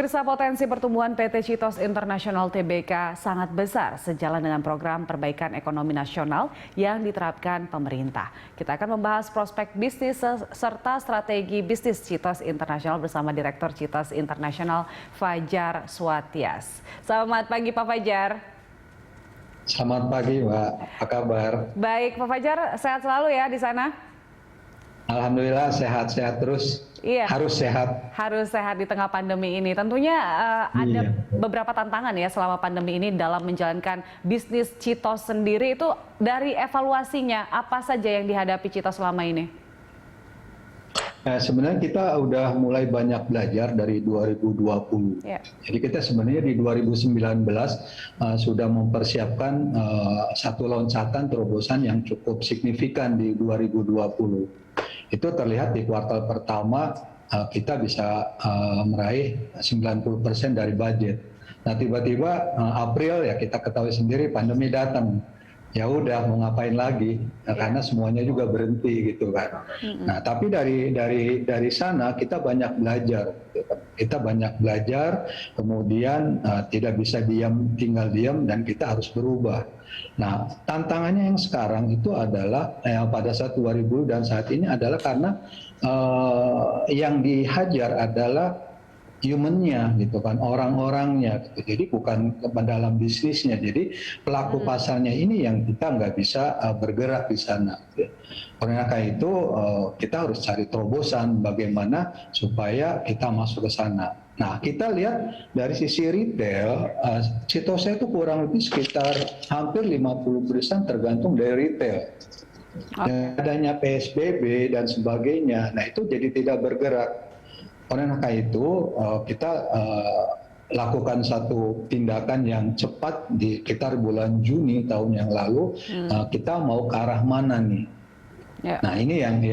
Pemirsa, potensi pertumbuhan PT Citos International Tbk sangat besar sejalan dengan program perbaikan ekonomi nasional yang diterapkan pemerintah. Kita akan membahas prospek bisnis serta strategi bisnis Citos International bersama Direktur Citos International Fajar Swatias. Selamat pagi Pak Fajar. Selamat pagi Mbak, apa kabar? Baik Pak Fajar, sehat selalu ya di sana? Alhamdulillah sehat-sehat terus. Iya. Harus sehat. Harus sehat di tengah pandemi ini. Tentunya ada beberapa tantangan ya selama pandemi ini dalam menjalankan bisnis Citos sendiri. Itu dari evaluasinya apa saja yang dihadapi Citos selama ini? Nah, sebenarnya kita udah mulai banyak belajar dari 2020. Ya. Jadi kita sebenarnya di 2019 sudah mempersiapkan satu loncatan terobosan yang cukup signifikan di 2020. Itu terlihat di kuartal pertama kita bisa meraih 90% dari budget. Nah tiba-tiba April ya kita ketahui sendiri pandemi datang. Ya udah mau ngapain lagi karena semuanya juga berhenti gitu kan. Nah tapi dari sana kita banyak belajar. Kita banyak belajar, kemudian tidak bisa tinggal diam dan kita harus berubah. Nah, tantangannya yang sekarang itu adalah pada saat 2000 dan saat ini adalah karena yang dihajar adalah human-nya gitu kan, orang-orangnya gitu. Jadi bukan dalam bisnisnya. Jadi pelaku pasarnya ini yang kita nggak bisa bergerak di sana. Karena itu kita harus cari terobosan bagaimana supaya kita masuk ke sana. Nah, kita lihat dari sisi retail, Citosnya itu kurang lebih sekitar hampir 50% tergantung dari retail. Adanya PSBB dan sebagainya, nah itu jadi tidak bergerak. Oleh karena itu, kita lakukan satu tindakan yang cepat di sekitar bulan Juni tahun yang lalu, kita mau ke arah mana nih? Nah ini yang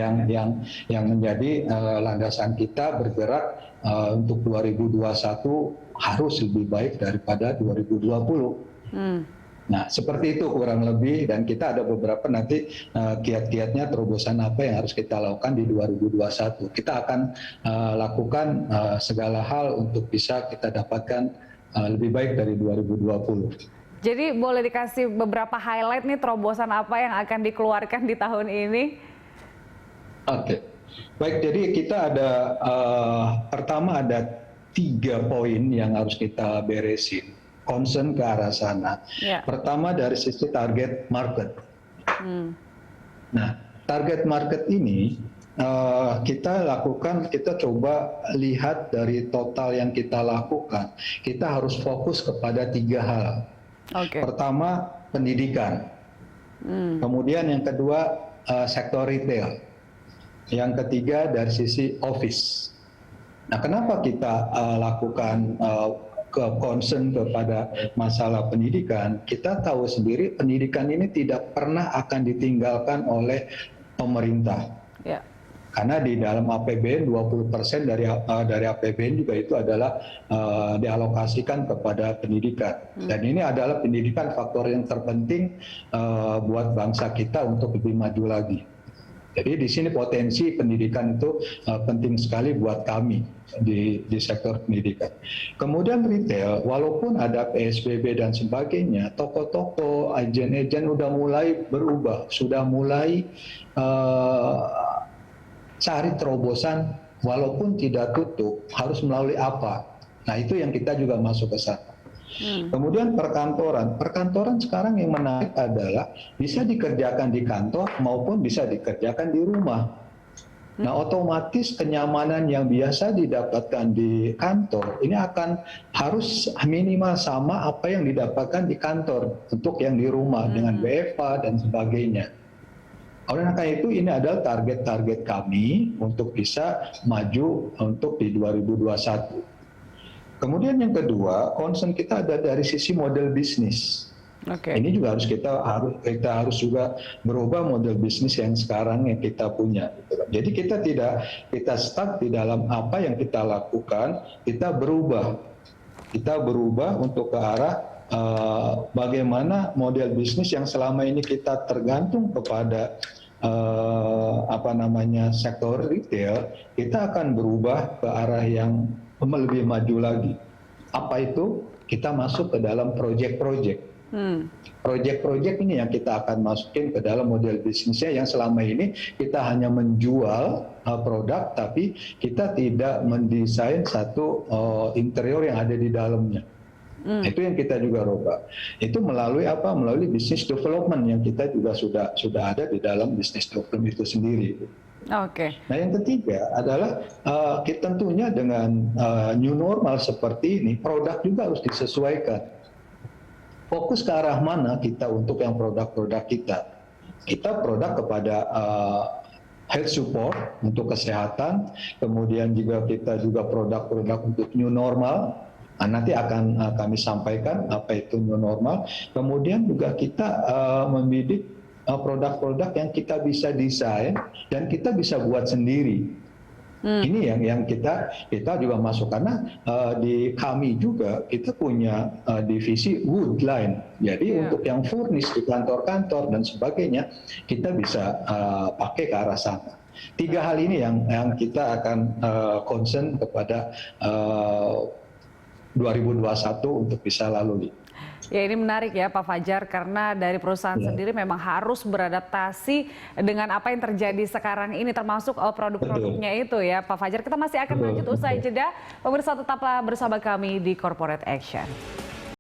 menjadi landasan kita bergerak untuk 2021 harus lebih baik daripada 2020. Nah seperti itu kurang lebih, dan kita ada beberapa nanti kiat-kiatnya terobosan apa yang harus kita lakukan di 2021. Kita akan lakukan segala hal untuk bisa kita dapatkan lebih baik dari 2020. Jadi boleh dikasih beberapa highlight nih terobosan apa yang akan dikeluarkan di tahun ini? Oke, baik. Jadi kita ada pertama ada 3 poin yang harus kita beresin. Concern ke arah sana. Pertama dari sisi target market. Nah, target market ini kita coba lihat dari total yang kita lakukan. Kita harus fokus kepada 3 hal. Pertama pendidikan, kemudian yang kedua sektor retail, yang ketiga dari sisi office. Nah, kenapa kita lakukan concern kepada masalah pendidikan? Kita tahu sendiri pendidikan ini tidak pernah akan ditinggalkan oleh pemerintah. Karena di dalam APBN 20% dari APBN juga itu adalah dialokasikan kepada pendidikan. Dan ini adalah pendidikan faktor yang terpenting buat bangsa kita untuk lebih maju lagi. Jadi di sini potensi pendidikan itu penting sekali buat kami di sektor pendidikan. Kemudian retail, walaupun ada PSBB dan sebagainya, toko-toko, agen-agen udah mulai berubah, sudah mulai cari terobosan, walaupun tidak tutup, harus melalui apa? Nah itu yang kita juga masuk ke sana. Kemudian perkantoran sekarang yang menarik adalah bisa dikerjakan di kantor maupun bisa dikerjakan di rumah. Nah otomatis kenyamanan yang biasa didapatkan di kantor ini akan harus minimal sama apa yang didapatkan di kantor untuk yang di rumah dengan WFH dan sebagainya. Oleh karena itu ini adalah target-target kami untuk bisa maju untuk di 2021. Kemudian yang kedua, concern kita ada dari sisi model bisnis. Ini juga kita harus juga berubah model bisnis yang sekarang yang kita punya. Jadi kita stuck di dalam apa yang kita lakukan, kita berubah. Kita berubah untuk ke arah bagaimana model bisnis yang selama ini kita tergantung kepada sektor retail, kita akan berubah ke arah yang lebih maju lagi. Apa itu? Kita masuk ke dalam project-project. Project-project ini yang kita akan masukin ke dalam model bisnisnya yang selama ini kita hanya menjual produk, tapi kita tidak mendesain satu interior yang ada di dalamnya. Itu yang kita juga rubah. Itu melalui apa? Melalui business development yang kita juga sudah ada di dalam business development itu sendiri. Oke. Nah, yang ketiga adalah kita tentunya dengan new normal seperti ini, produk juga harus disesuaikan. Fokus ke arah mana kita untuk yang produk-produk kita. Kita produk kepada health support untuk kesehatan, kemudian juga kita juga produk-produk untuk new normal. Nah, nanti akan kami sampaikan apa itu new normal. Kemudian juga kita membidik produk-produk yang kita bisa desain dan kita bisa buat sendiri. Ini yang kita juga masuk, karena di kami juga kita punya divisi wood line. Jadi untuk yang furnish di kantor-kantor dan sebagainya kita bisa pakai ke arah sana. 3 hal ini yang kita akan concern kepada 2021 untuk bisa lalui. Ya, ini menarik ya Pak Fajar, karena dari perusahaan sendiri memang harus beradaptasi dengan apa yang terjadi sekarang ini, termasuk produk-produknya itu ya Pak Fajar. Kita masih akan lanjut usai jeda. Pemirsa, tetaplah bersama kami di Corporate Action.